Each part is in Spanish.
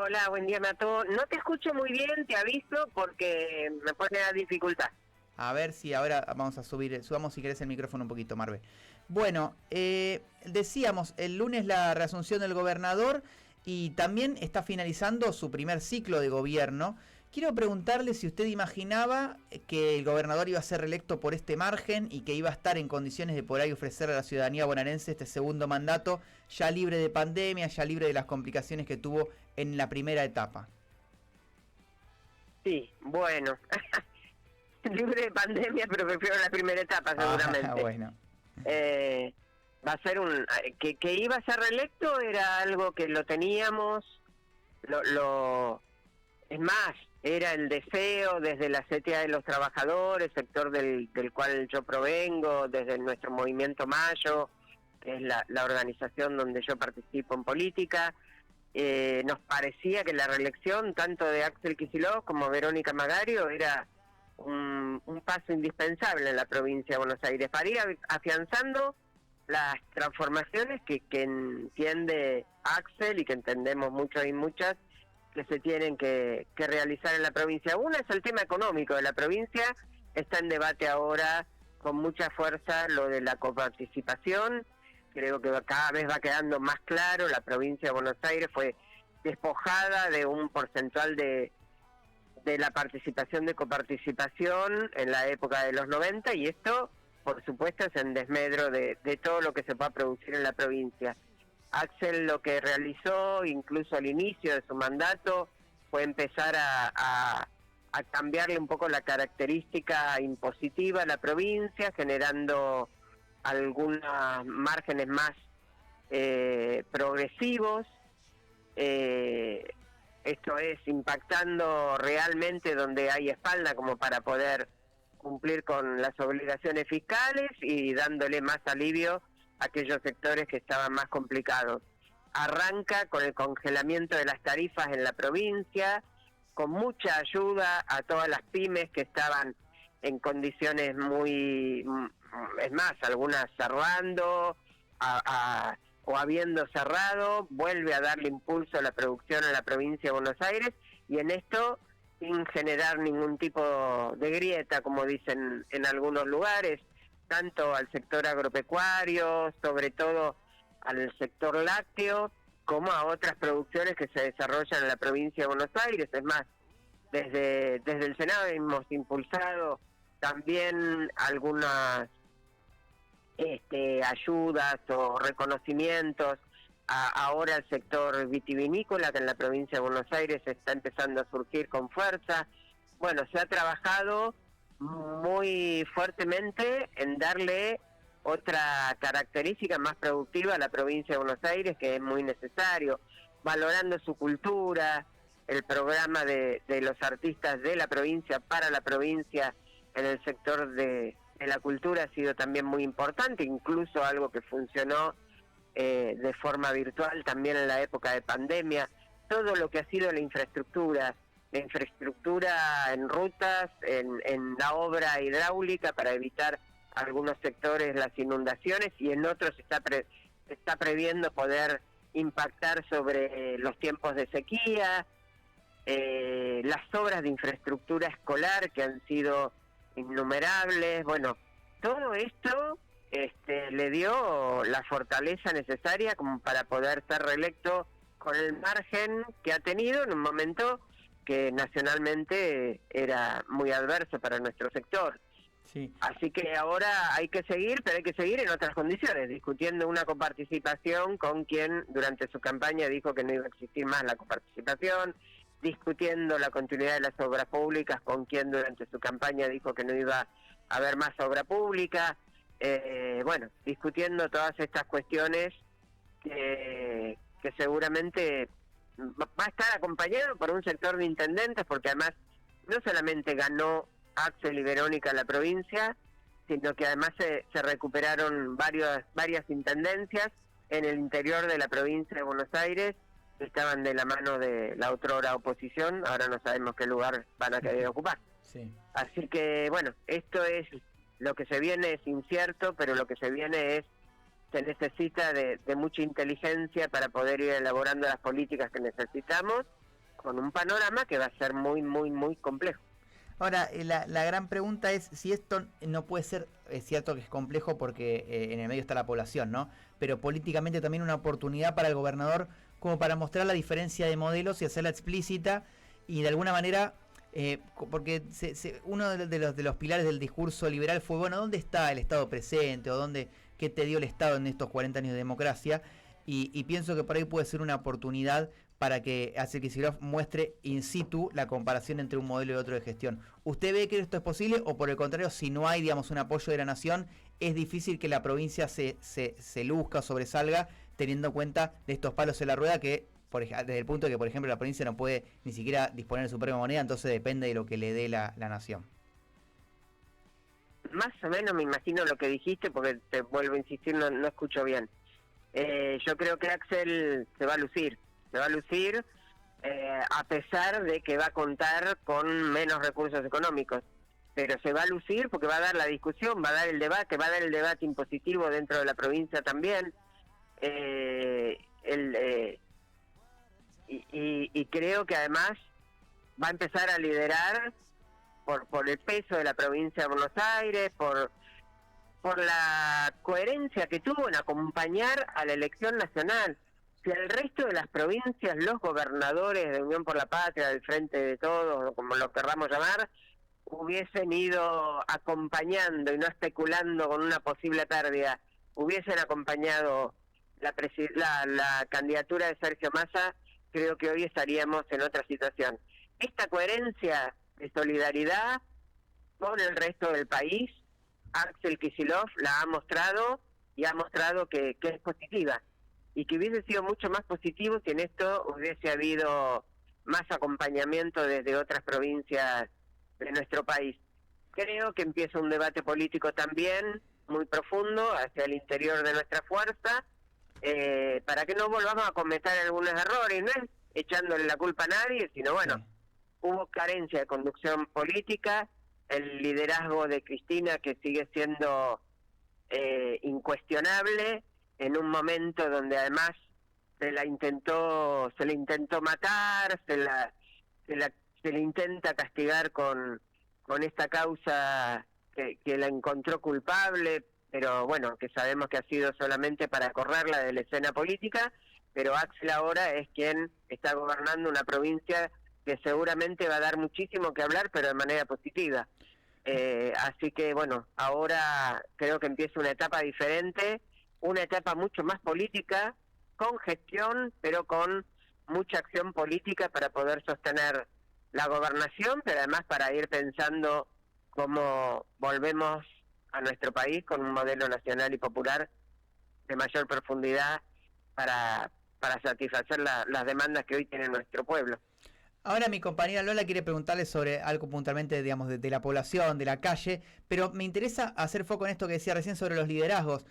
Hola, buen día, Mato. No te escucho muy bien, te aviso, porque me pone a dificultad. A ver si ahora vamos a subamos si querés el micrófono un poquito, Marve. Bueno, decíamos, el lunes la reasunción del gobernador y también está finalizando su primer ciclo de gobierno. Quiero preguntarle si usted imaginaba que el gobernador iba a ser reelecto por este margen y que iba a estar en condiciones de por ahí ofrecer a la ciudadanía bonaerense este segundo mandato, ya libre de pandemia, ya libre de las complicaciones que tuvo en la primera etapa. Sí, bueno, libre de pandemia, pero prefiero la primera etapa seguramente. Bueno. Va a ser que iba a ser reelecto, era algo que lo teníamos, es más, era el deseo desde la CTA de los Trabajadores, sector del cual yo provengo, desde nuestro movimiento Mayo, que es la organización donde yo participo en política. Nos parecía que la reelección tanto de Axel Kicillof como Verónica Magario era un paso indispensable en la provincia de Buenos Aires para ir afianzando las transformaciones que entiende Axel y que entendemos muchos y muchas que se tienen que realizar en la provincia. Una es el tema económico de la provincia, está en debate ahora con mucha fuerza lo de la coparticipación. Creo que cada vez va quedando más claro, la provincia de Buenos Aires fue despojada de un porcentual de la participación de coparticipación en la época de los 90 y esto, por supuesto, es en desmedro de todo lo que se va a producir en la provincia. Axel lo que realizó, incluso al inicio de su mandato, fue empezar a cambiarle un poco la característica impositiva a la provincia, generando algunos márgenes más progresivos, esto es impactando realmente donde hay espalda como para poder cumplir con las obligaciones fiscales y dándole más alivio a aquellos sectores que estaban más complicados. Arranca con el congelamiento de las tarifas en la provincia, con mucha ayuda a todas las pymes que estaban en condiciones es más, algunas cerrando o habiendo cerrado, vuelve a darle impulso a la producción en la provincia de Buenos Aires y en esto sin generar ningún tipo de grieta, como dicen en algunos lugares, tanto al sector agropecuario, sobre todo al sector lácteo, como a otras producciones que se desarrollan en la provincia de Buenos Aires. Es más, desde el Senado hemos impulsado también algunas ayudas o reconocimientos ahora al sector vitivinícola, que en la provincia de Buenos Aires está empezando a surgir con fuerza. Bueno, se ha trabajado muy fuertemente en darle otra característica más productiva a la provincia de Buenos Aires, que es muy necesario, valorando su cultura, el programa de los artistas de la provincia para la provincia en el sector de la cultura ha sido también muy importante, incluso algo que funcionó de forma virtual también en la época de pandemia. Todo lo que ha sido la infraestructura en rutas, en la obra hidráulica para evitar algunos sectores las inundaciones y en otros está previendo poder impactar sobre los tiempos de sequía, las obras de infraestructura escolar que han sido innumerables. Bueno, todo esto le dio la fortaleza necesaria como para poder ser reelecto con el margen que ha tenido en un momento que nacionalmente era muy adverso para nuestro sector. Sí. Así que ahora hay que seguir, pero hay que seguir en otras condiciones, discutiendo una coparticipación con quien durante su campaña dijo que no iba a existir más la coparticipación, discutiendo la continuidad de las obras públicas con quien durante su campaña dijo que no iba a haber más obra pública, bueno, discutiendo todas estas cuestiones que seguramente va a estar acompañado por un sector de intendentes, porque además no solamente ganó Axel y Verónica en la provincia, sino que además se recuperaron varias intendencias en el interior de la provincia de Buenos Aires, que estaban de la mano de la otrora oposición, ahora no sabemos qué lugar van a querer ocupar. Sí. Así que bueno, esto es lo que se viene, es incierto, pero lo que se viene se necesita de mucha inteligencia para poder ir elaborando las políticas que necesitamos con un panorama que va a ser muy, muy, muy complejo. Ahora, la gran pregunta es si esto no puede ser, es cierto que es complejo porque en el medio está la población, ¿no? Pero políticamente también una oportunidad para el gobernador como para mostrar la diferencia de modelos y hacerla explícita y de alguna manera, porque uno de los pilares del discurso liberal fue, bueno, ¿dónde está el Estado presente o qué te dio el Estado en estos 40 años de democracia? Y pienso que por ahí puede ser una oportunidad para que Axel Kicillof muestre in situ la comparación entre un modelo y otro de gestión. ¿Usted ve que esto es posible o por el contrario, si no hay, digamos, un apoyo de la nación, es difícil que la provincia se luzca o sobresalga teniendo en cuenta de estos palos en la rueda que, desde el punto de que, por ejemplo, la provincia no puede ni siquiera disponer de su propia moneda, entonces depende de lo que le dé la nación? Más o menos me imagino lo que dijiste, porque te vuelvo a insistir, no escucho bien. Yo creo que Axel se va a lucir a pesar de que va a contar con menos recursos económicos, pero se va a lucir porque va a dar la discusión, va a dar el debate impositivo dentro de la provincia también, y creo que además va a empezar a liderar por el peso de la provincia de Buenos Aires, por la coherencia que tuvo en acompañar a la elección nacional. Si el resto de las provincias, los gobernadores de Unión por la Patria, del Frente de Todos, o como lo querramos llamar, hubiesen ido acompañando y no especulando con una posible pérdida, hubiesen acompañado la candidatura de Sergio Massa, creo que hoy estaríamos en otra situación. Esta coherencia de solidaridad con el resto del país, Axel Kicillof la ha mostrado y ha mostrado que es positiva y que hubiese sido mucho más positivo si en esto hubiese habido más acompañamiento desde otras provincias de nuestro país. Creo que empieza un debate político también muy profundo hacia el interior de nuestra fuerza, para que no volvamos a cometer algunos errores, no es echándole la culpa a nadie, sino bueno, sí. Hubo carencia de conducción política, el liderazgo de Cristina que sigue siendo incuestionable, en un momento donde además se le intentó matar, se le intenta castigar con esta causa que la encontró culpable, pero bueno, que sabemos que ha sido solamente para correrla de la escena política, pero Axel ahora es quien está gobernando una provincia que seguramente va a dar muchísimo que hablar, pero de manera positiva. Así que bueno, ahora creo que empieza una etapa diferente, una etapa mucho más política, con gestión, pero con mucha acción política para poder sostener la gobernación, pero además para ir pensando cómo volvemos a nuestro país con un modelo nacional y popular de mayor profundidad para satisfacer las demandas que hoy tiene nuestro pueblo. Ahora mi compañera Lola quiere preguntarle sobre algo puntualmente, digamos, de la población, de la calle, pero me interesa hacer foco en esto que decía recién sobre los liderazgos.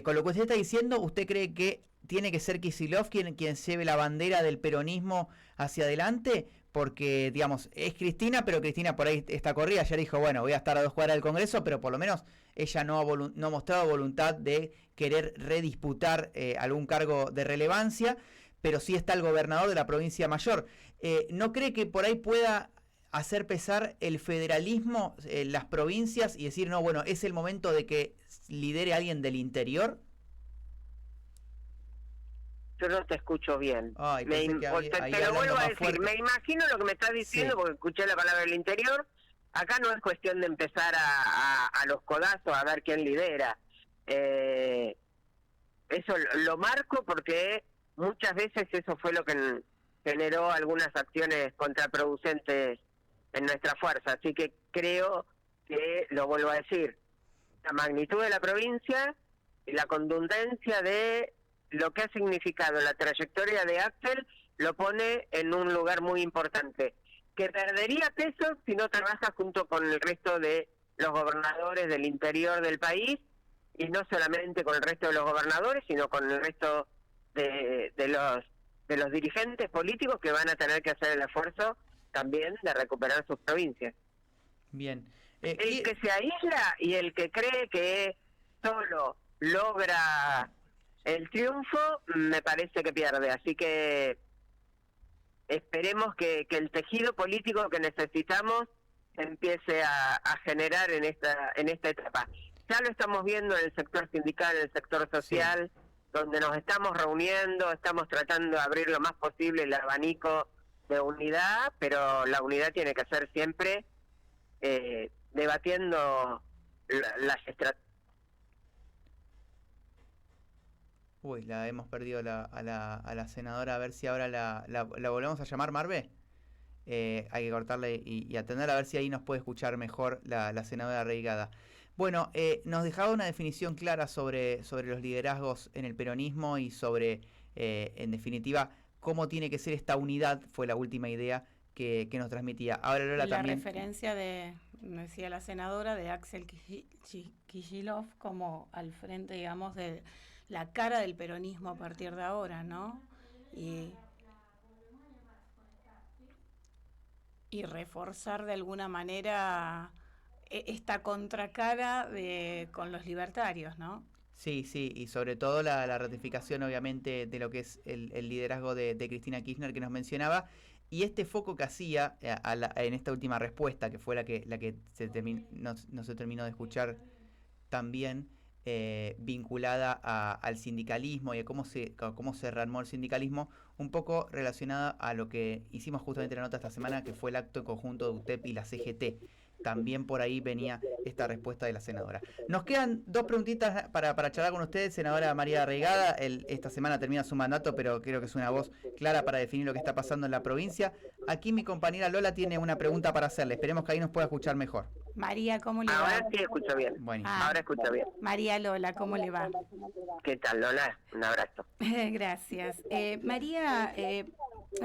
Con lo que usted está diciendo, ¿usted cree que tiene que ser Kicillof quien lleve la bandera del peronismo hacia adelante? Porque, digamos, es Cristina, pero Cristina por ahí está corrida. Ya dijo, bueno, voy a estar a 2 cuadras del Congreso, pero por lo menos ella no ha mostrado voluntad de querer redisputar algún cargo de relevancia, pero sí está el gobernador de la provincia mayor. ¿No cree que por ahí pueda hacer pesar el federalismo en las provincias y decir, no, bueno, es el momento de que lidere alguien del interior? Yo no te escucho bien. Ay, te lo vuelvo a decir, fuerte. Me imagino lo que me estás diciendo, sí, porque escuché la palabra del interior. Acá no es cuestión de empezar a los codazos a ver quién lidera. Eso lo marco porque muchas veces eso fue lo que generó algunas acciones contraproducentes en nuestra fuerza. Así que creo que, lo vuelvo a decir, la magnitud de la provincia y la contundencia de lo que ha significado la trayectoria de Axel lo pone en un lugar muy importante, que perdería peso si no trabaja junto con el resto de los gobernadores del interior del país, y no solamente con el resto de los gobernadores, sino con el resto de los dirigentes políticos que van a tener que hacer el esfuerzo también de recuperar sus provincias. Bien. El que se aísla y el que cree que solo logra el triunfo, me parece que pierde. Así que esperemos que el tejido político que necesitamos empiece a generar en esta etapa. Ya lo estamos viendo en el sector sindical, en el sector social, sí, donde nos estamos reuniendo, estamos tratando de abrir lo más posible el abanico de unidad, pero la unidad tiene que ser siempre debatiendo las estrategias. Uy, la hemos perdido a la senadora, a ver si ahora la volvemos a llamar, Marve. Hay que cortarle y atenderla, a ver si ahí nos puede escuchar mejor la senadora Reigada. Bueno, nos dejaba una definición clara sobre los liderazgos en el peronismo y sobre, en definitiva, cómo tiene que ser esta unidad, fue la última idea que nos transmitía. Ahora Lola la también... referencia me decía la senadora, de Axel Kicillof como al frente, digamos, de la cara del peronismo a partir de ahora, ¿no? Y reforzar de alguna manera esta contracara con los libertarios, ¿no? Sí, y sobre todo la ratificación, obviamente, de lo que es el liderazgo de Cristina Kirchner que nos mencionaba, y este foco que hacía en esta última respuesta, que fue la que no se terminó de escuchar también, vinculada al sindicalismo y a cómo se rearmó el sindicalismo, un poco relacionada a lo que hicimos justamente la nota esta semana, que fue el acto conjunto de UTEP y la CGT. También por ahí venía esta respuesta de la senadora. Nos quedan dos preguntitas para charlar con ustedes. Senadora María Reigada, esta semana termina su mandato, pero creo que es una voz clara para definir lo que está pasando en la provincia. Aquí mi compañera Lola tiene una pregunta para hacerle. Esperemos que ahí nos pueda escuchar mejor. María, ¿cómo le va? Ahora sí escucho bien. Buenísimo. Ahora escucho bien. María Lola, ¿cómo le va? ¿Qué tal, Lola? Un abrazo. Gracias. María,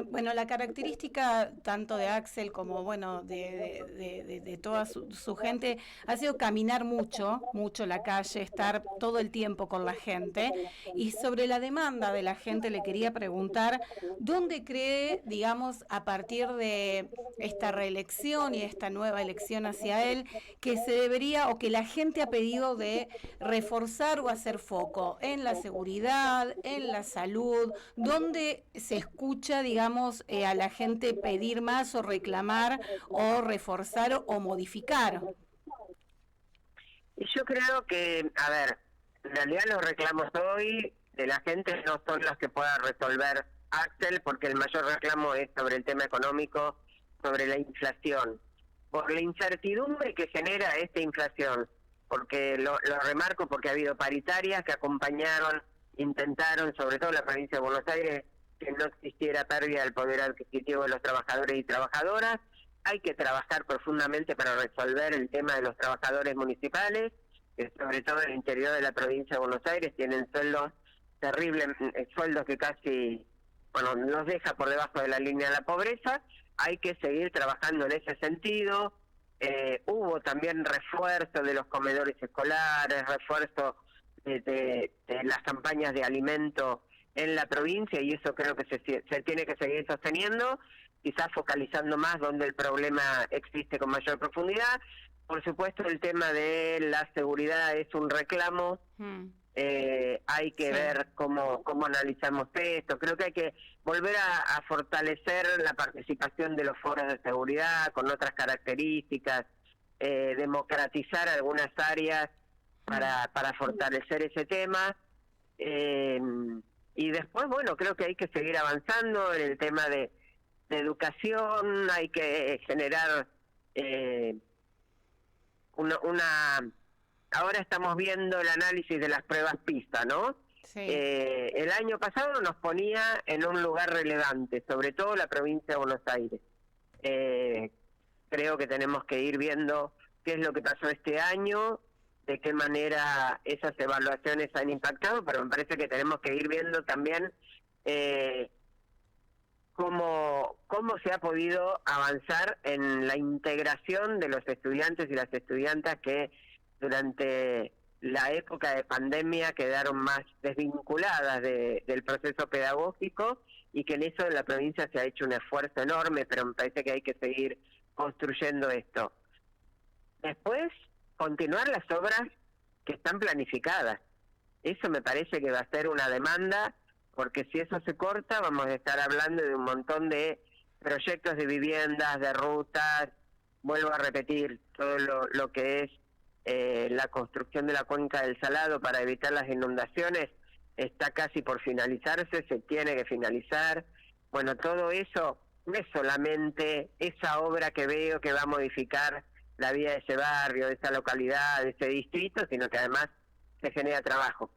bueno, la característica tanto de Axel como, bueno, de toda su gente ha sido caminar mucho la calle, estar todo el tiempo con la gente. Y sobre la demanda de la gente le quería preguntar, ¿dónde cree, digamos, a partir de esta reelección y esta nueva elección hacia él, que se debería o que la gente ha pedido de reforzar o hacer foco en la seguridad, en la salud, donde se escucha, digamos, a la gente pedir más o reclamar o reforzar o modificar? Y yo creo que, a ver, en realidad los reclamos hoy de la gente no son los que pueda resolver Axel, porque el mayor reclamo es sobre el tema económico, sobre la inflación, por la incertidumbre que genera esta inflación, porque lo remarco porque ha habido paritarias que acompañaron, intentaron, sobre todo en la provincia de Buenos Aires, que no existiera pérdida del poder adquisitivo de los trabajadores y trabajadoras. Hay que trabajar profundamente para resolver el tema de los trabajadores municipales, que sobre todo en el interior de la provincia de Buenos Aires tienen sueldos terribles, sueldos que casi, bueno, nos deja por debajo de la línea de la pobreza. Hay que seguir trabajando en ese sentido. Hubo también refuerzo de los comedores escolares, refuerzo de las campañas de alimento en la provincia, y eso creo que se tiene que seguir sosteniendo, quizás focalizando más donde el problema existe con mayor profundidad. Por supuesto, el tema de la seguridad es un reclamo. Hay que ver cómo analizamos esto. Creo que hay que volver a fortalecer la participación de los foros de seguridad con otras características, democratizar algunas áreas para fortalecer ese tema. Y después, bueno, creo que hay que seguir avanzando en el tema de educación. Hay que generar ahora estamos viendo el análisis de las pruebas PISA, ¿no? Sí. El año pasado nos ponía en un lugar relevante, sobre todo la provincia de Buenos Aires. Creo que tenemos que ir viendo qué es lo que pasó este año, de qué manera esas evaluaciones han impactado, pero me parece que tenemos que ir viendo también cómo se ha podido avanzar en la integración de los estudiantes y las estudiantas que durante la época de pandemia quedaron más desvinculadas del proceso pedagógico, y que en eso en la provincia se ha hecho un esfuerzo enorme, pero me parece que hay que seguir construyendo esto. Después, continuar las obras que están planificadas. Eso me parece que va a ser una demanda, porque si eso se corta vamos a estar hablando de un montón de proyectos de viviendas, de rutas, vuelvo a repetir, todo lo que es la construcción de la cuenca del Salado para evitar las inundaciones, está casi por finalizarse, se tiene que finalizar. Bueno, todo eso no es solamente esa obra que veo que va a modificar la vida de ese barrio, de esa localidad, de ese distrito, sino que además se genera trabajo.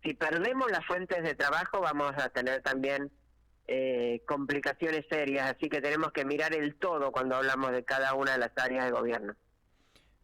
Si perdemos las fuentes de trabajo, vamos a tener también complicaciones serias, así que tenemos que mirar el todo cuando hablamos de cada una de las áreas de gobierno.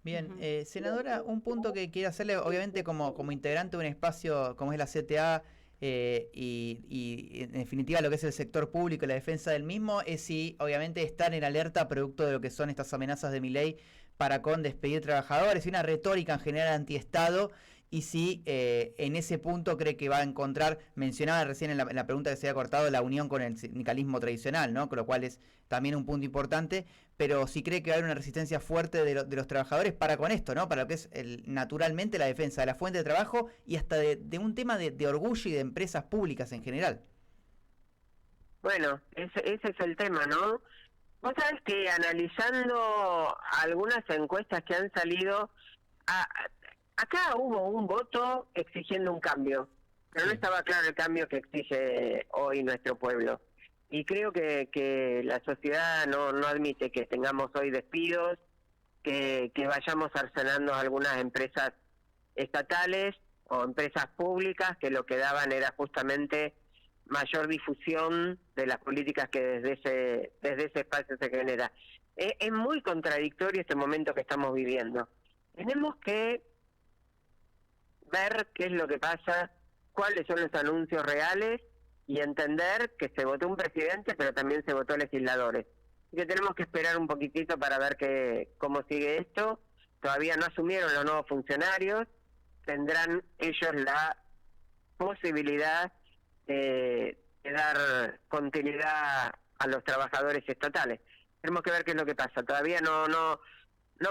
Bien, senadora, un punto que quiero hacerle, obviamente como integrante de un espacio como es la CTA y en definitiva lo que es el sector público y la defensa del mismo, es si obviamente estar en alerta producto de lo que son estas amenazas de Milei para con despedir trabajadores y una retórica en general antiestado, y si en ese punto cree que va a encontrar, mencionaba recién en la pregunta que se había cortado, la unión con el sindicalismo tradicional, ¿no? Con lo cual es también un punto importante, pero si cree que va a haber una resistencia fuerte de los trabajadores para con esto, ¿no? Para lo que es naturalmente la defensa de la fuente de trabajo y hasta de un tema de orgullo y de empresas públicas en general. Bueno, ese es el tema, ¿no? Vos sabés que analizando algunas encuestas que han salido, acá hubo un voto exigiendo un cambio, pero no estaba claro el cambio que exige hoy nuestro pueblo. Y creo que la sociedad no admite que tengamos hoy despidos, que vayamos cercenando algunas empresas estatales o empresas públicas que lo que daban era justamente mayor difusión de las políticas que desde ese espacio se genera. Es muy contradictorio este momento que estamos viviendo. Tenemos que ver qué es lo que pasa, cuáles son los anuncios reales y entender que se votó un presidente, pero también se votó legisladores. Así que tenemos que esperar un poquitito para ver cómo sigue esto. Todavía no asumieron los nuevos funcionarios, tendrán ellos la posibilidad de dar continuidad a los trabajadores estatales. Tenemos que ver qué es lo que pasa. Todavía no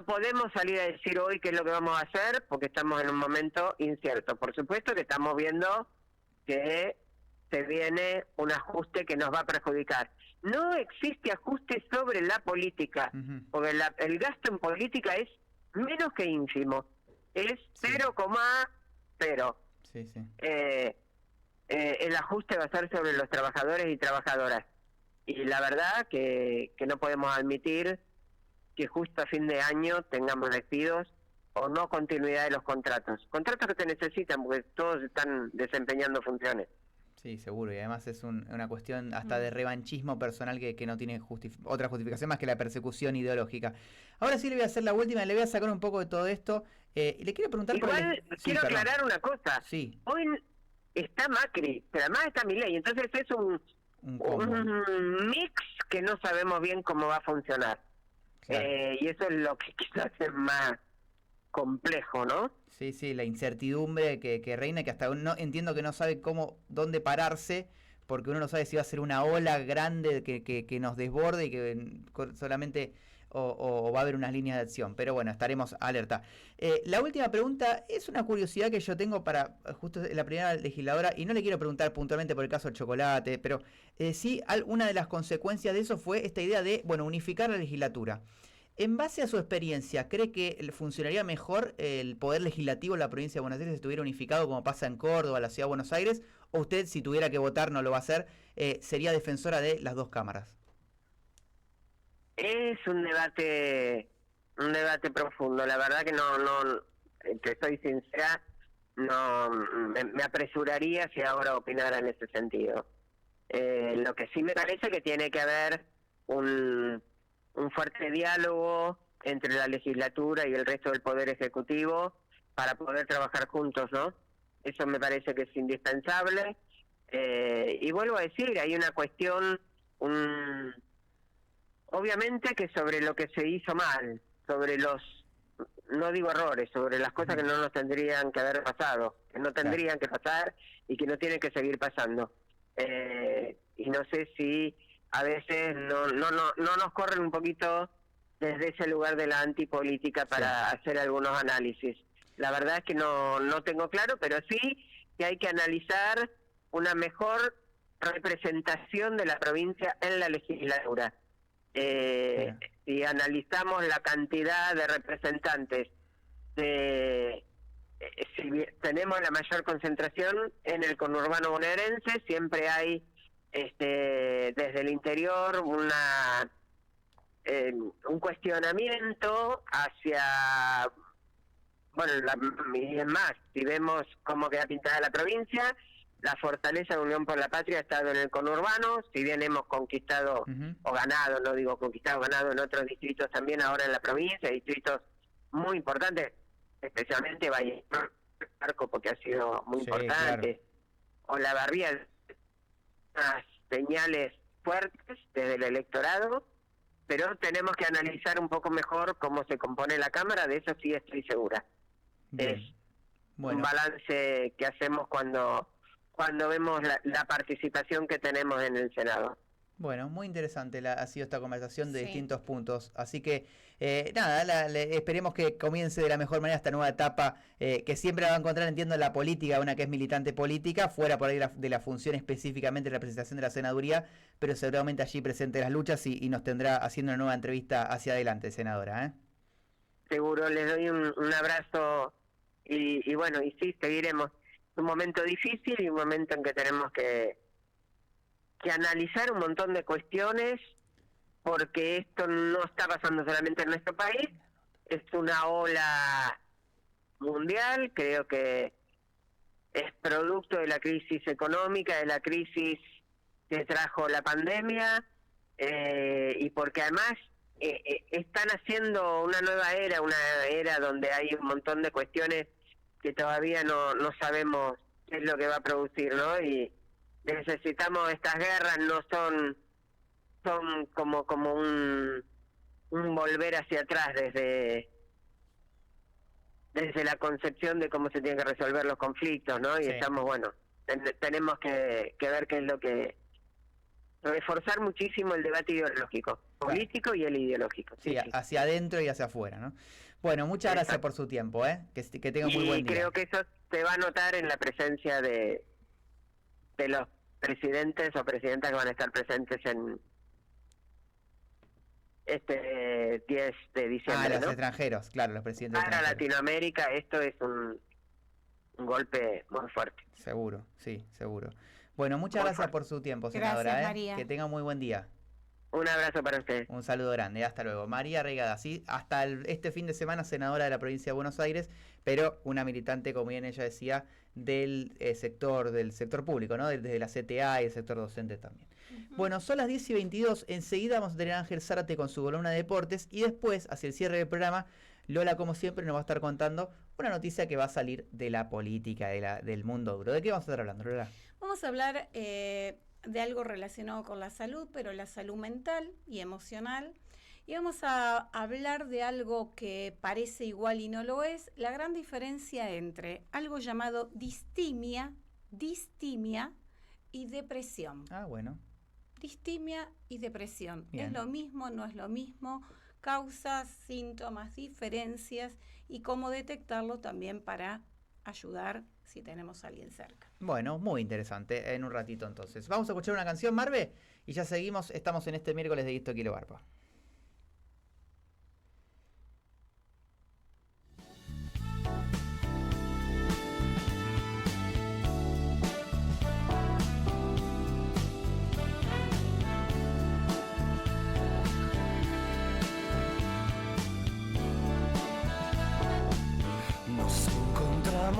podemos salir a decir hoy qué es lo que vamos a hacer, porque estamos en un momento incierto. Por supuesto que estamos viendo que se viene un ajuste que nos va a perjudicar. No existe ajuste sobre la política, porque el gasto en política es menos que ínfimo. Es 0,0. Sí, sí. El ajuste va a ser sobre los trabajadores y trabajadoras. Y la verdad que no podemos admitir que justo a fin de año tengamos despidos o no continuidad de los contratos. Contratos que se necesitan porque todos están desempeñando funciones. Sí, seguro, y además es una cuestión hasta de revanchismo personal que no tiene otra justificación más que la persecución ideológica. Ahora sí le voy a hacer la última, le voy a sacar un poco de todo esto. Y le quiero preguntar... Igual quiero aclarar una cosa. Sí. Hoy está Macri, pero además está Milei, entonces es un mix que no sabemos bien cómo va a funcionar. Claro. Y eso es lo que quizás es más complejo, ¿no? Sí, sí, la incertidumbre que reina, que hasta uno entiendo que no sabe dónde pararse, porque uno no sabe si va a ser una ola grande que nos desborde y que solamente o va a haber unas líneas de acción. Pero bueno, estaremos alerta. La última pregunta es una curiosidad que yo tengo para justo la primera legisladora, y no le quiero preguntar puntualmente por el caso del chocolate, pero sí, una de las consecuencias de eso fue esta idea de, unificar la legislatura. En base a su experiencia, ¿cree que funcionaría mejor el poder legislativo en la provincia de Buenos Aires si estuviera unificado como pasa en Córdoba, la ciudad de Buenos Aires? ¿O usted, si tuviera que votar, no lo va a hacer, sería defensora de las dos cámaras? Es un debate profundo. La verdad que no te soy sincera, no me apresuraría si ahora opinara en ese sentido. Lo que sí me parece que tiene que haber un fuerte diálogo entre la legislatura y el resto del Poder Ejecutivo para poder trabajar juntos, ¿no? Eso me parece que es indispensable. Y vuelvo a decir, hay una cuestión, obviamente que sobre lo que se hizo mal, sobre no digo errores, sobre las cosas que no nos tendrían que haber pasado, que no tendrían que pasar y que no tienen que seguir pasando. Y no sé si a veces no nos corren un poquito desde ese lugar de la antipolítica para hacer algunos análisis. La verdad es que no tengo claro, pero sí que hay que analizar una mejor representación de la provincia en la legislatura. Si analizamos la cantidad de representantes, si tenemos la mayor concentración en el conurbano bonaerense, siempre hay desde el interior un cuestionamiento hacia, bueno, y es más, si vemos cómo queda pintada la provincia, la fortaleza de Unión por la Patria ha estado en el conurbano, si bien hemos conquistado o ganado, no digo conquistado, ganado en otros distritos también ahora en la provincia, distritos muy importantes, especialmente Valle Arco, porque ha sido muy importante, claro. O la Barría, unas señales fuertes desde el electorado, pero tenemos que analizar un poco mejor cómo se compone la Cámara, de eso sí estoy segura. Bien. Es un balance que hacemos cuando vemos la participación que tenemos en el Senado. Bueno, muy interesante ha sido esta conversación de distintos puntos. Así que, esperemos que comience de la mejor manera esta nueva etapa, que siempre la va a encontrar, entiendo, en la política, una que es militante política, fuera por ahí de la función específicamente de representación de la senaduría, pero seguramente allí presente las luchas y nos tendrá haciendo una nueva entrevista hacia adelante, senadora. Seguro, les doy un abrazo y bueno, y sí, seguiremos. Un momento difícil y un momento en que tenemos que analizar un montón de cuestiones, porque esto no está pasando solamente en nuestro país, es una ola mundial, creo que es producto de la crisis económica, de la crisis que trajo la pandemia, y porque además están haciendo una nueva era, donde hay un montón de cuestiones que todavía no sabemos qué es lo que va a producir, ¿no? Y necesitamos, estas guerras no son como un volver hacia atrás desde la concepción de cómo se tienen que resolver los conflictos, ¿no? Y estamos, tenemos que ver qué es lo que... reforzar muchísimo el debate ideológico, político y el ideológico. Sí, hacia adentro y hacia afuera, ¿no? Bueno, muchas gracias por su tiempo, que tenga muy buen día. Y creo que eso se va a notar en la presencia de los presidentes o presidentas que van a estar presentes en este 10 de diciembre, los extranjeros, claro, los presidentes para Latinoamérica esto es un golpe muy fuerte. Seguro, sí, seguro. Bueno, muchas gracias por su tiempo, senadora. Gracias, María. Que tenga muy buen día. Un abrazo para usted. Un saludo grande, hasta luego. María Reigada, sí, hasta este fin de semana senadora de la provincia de Buenos Aires, pero una militante, como bien ella decía, del sector público, ¿no? Desde la CTA y el sector docente también. Bueno, son las 10:22, enseguida vamos a tener a Ángel Zárate con su columna de deportes y después, hacia el cierre del programa, Lola, como siempre, nos va a estar contando una noticia que va a salir de la política, del mundo duro. ¿De qué vamos a estar hablando, Lola? Vamos a hablar de algo relacionado con la salud, pero la salud mental y emocional. Y vamos a hablar de algo que parece igual y no lo es, la gran diferencia entre algo llamado distimia y depresión. Ah, bueno. Distimia y depresión. Bien. ¿Es lo mismo? ¿No es lo mismo? Causas, síntomas, diferencias y cómo detectarlo también para ayudar si tenemos a alguien cerca. Bueno, muy interesante. En un ratito entonces. Vamos a escuchar una canción, Marve, y ya seguimos. Estamos en este miércoles de Guisto Kilo Barpa.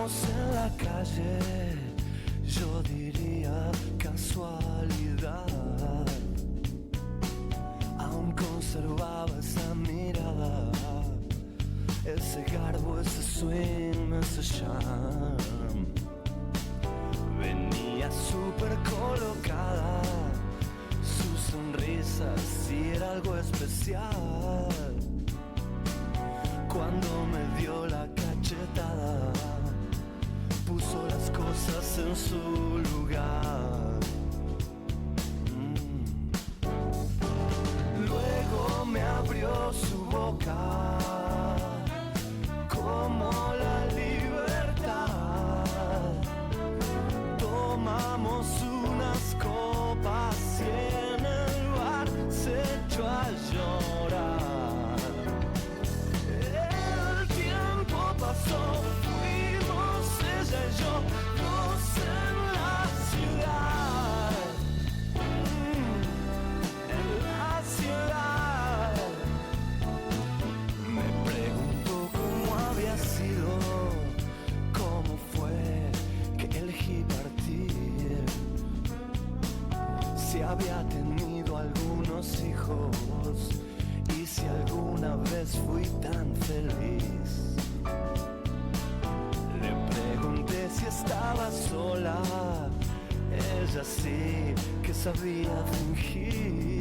En la calle, yo diría casualidad. Aún conservaba esa mirada, ese garbo, ese swing, ese charm. Venía súper colocada, su sonrisa sí era algo especial. Cuando me dio la cachetada, puso las cosas en su lugar. Luego me abrió su boca como la libertad. Tomamos unas cosas sabía fingir.